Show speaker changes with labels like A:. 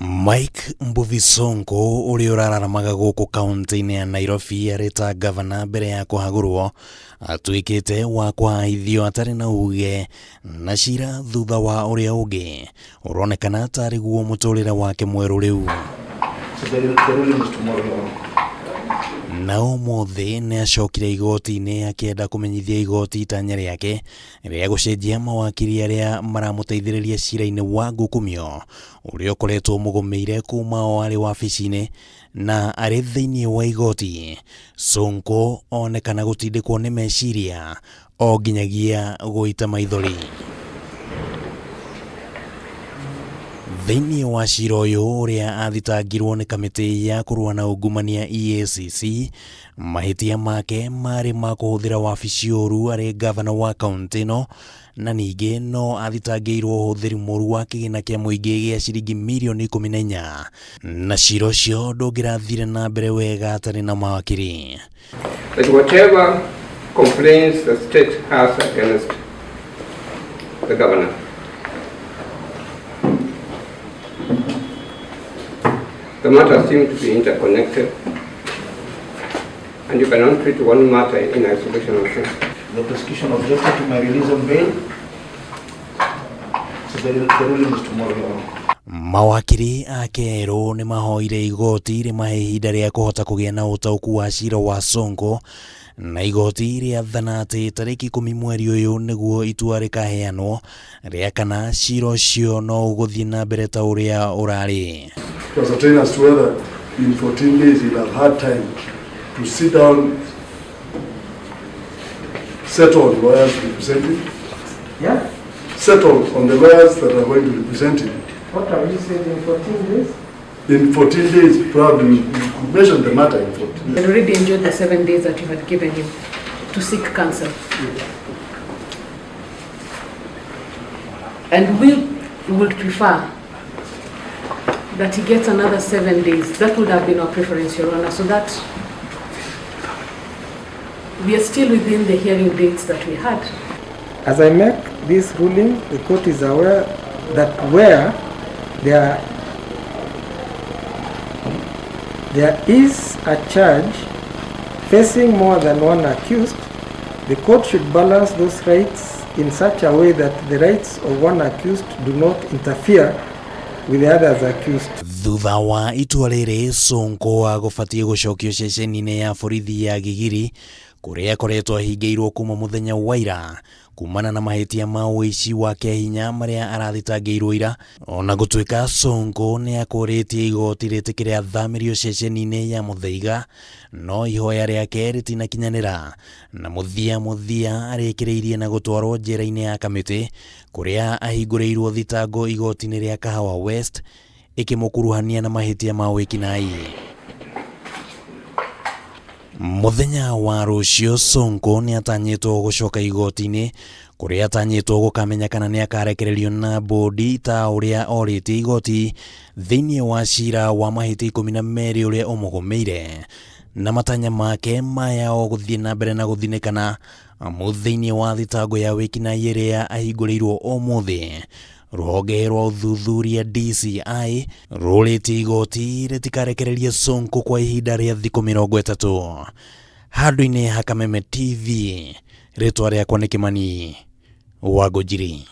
A: Mike Mbuvi Sonko uria urararamaga guku kaunti-ini ya Nairobi arita ngabana mbere ya kuhagurwo atuikite wa kwahithio atari na uge na ciira thutha wa uria ungi uronekana tari guo muturire wake mweru riu. Na umuthi ni acokire igoti-ini akienda kumenyithia igoti itanya riake ria gucenjia mawakiri aria maramuteithiriria ciira-ini wa ngukumio uria ukoretwo mugumiire kuuma wari wabici-ini na ari thiini wa igoti. Sonko onekana gutindikwo ni meciria o nginyagia guita maithori. Thiini wa ciira uyu uria athitangirwo ni kamiti ya kurua na ungumania EACC, mahitia make mari ma kuhuthira wabici uru ari ngavana wa kaunti no, na ningi no athitangirwo uhuthiri moru wa kigina kia muingi gia ciringi milioni 14, na ciira ucio ndungirathire na mbere wega atari na mawakiri.
B: That whatever complaints the state has against the governor, the matters seem to be interconnected, and you cannot treat one matter in isolation also.
C: The prosecution objected to my release on bail, so the ruling is tomorrow.
A: Mawakiri akeru ni mahoire igoti rimahe ihinda ria kuhota kugia na utauku wa ciira wa Sonko, na igoti riathana ati tariki 10 mweri uyu niguo itua rikaheanwo ria kana ciira ucio no uguthii na mbere ta uria urari.
D: It was attained as to whether in 14 days he'll have had time to sit down, settle the lawyers representing.
C: Yeah?
D: Settle on the lawyers that are going to represent him.
C: What are you saying in 14 days?
D: In 14 days, probably you could mention the matter in 14 days.
E: I already enjoyed the 7 days that you had given him to seek counsel. And we would prefer that he gets another 7 days. That would have been our preference, Your Honor, so that we are still within the hearing dates that we had.
F: As I make this ruling, the court is aware that where there is a charge facing more than one accused, the court should balance those rights in such a way that the rights of one accused do not interfere with the others accused.
A: Thutha wa itua riri, Sonko agubatie gucokio ceceni-ini ya borithi ya Gigiri kuria akoretwo ahingiirwo kuma muthenya wa ira kumana na mahitia ma uici wa hinya maria arathitangirwo ira. Ona gutuika Sonko ni akuritie igoti ritikire athamirio ceceni-ini ya Muthaiga, no ihoya riake ritinakinyanira na muthia arikiriirie na gutwarwo njera-ini ya Kamiti kuria ahingurirwo thitango igoti-ini ria Kahawa West ikimukuruhania na mahitia ma wikinai. Muthenya wa rucio, Sonko ni atanyitwo gucoka igoti-ini kuria atanyitwo gukamenyekana ni akarekererio na bodi ta uria oritie igoti thiini wa ciira wa mahiti 12 uria umugumiire, na matanya make maya o guthii na mbere na guthinikana muthiini wa thitango ya wikinai iria ahingurirwo umuthi. Ruhonge rwa uthuthuria DCI ruritie igoti ritikarekererie Sonko kwa ihinda ria thiku 30. Handu-ini ha Kameme TV, ritwa riakwa ni Kimani wa Gujiri.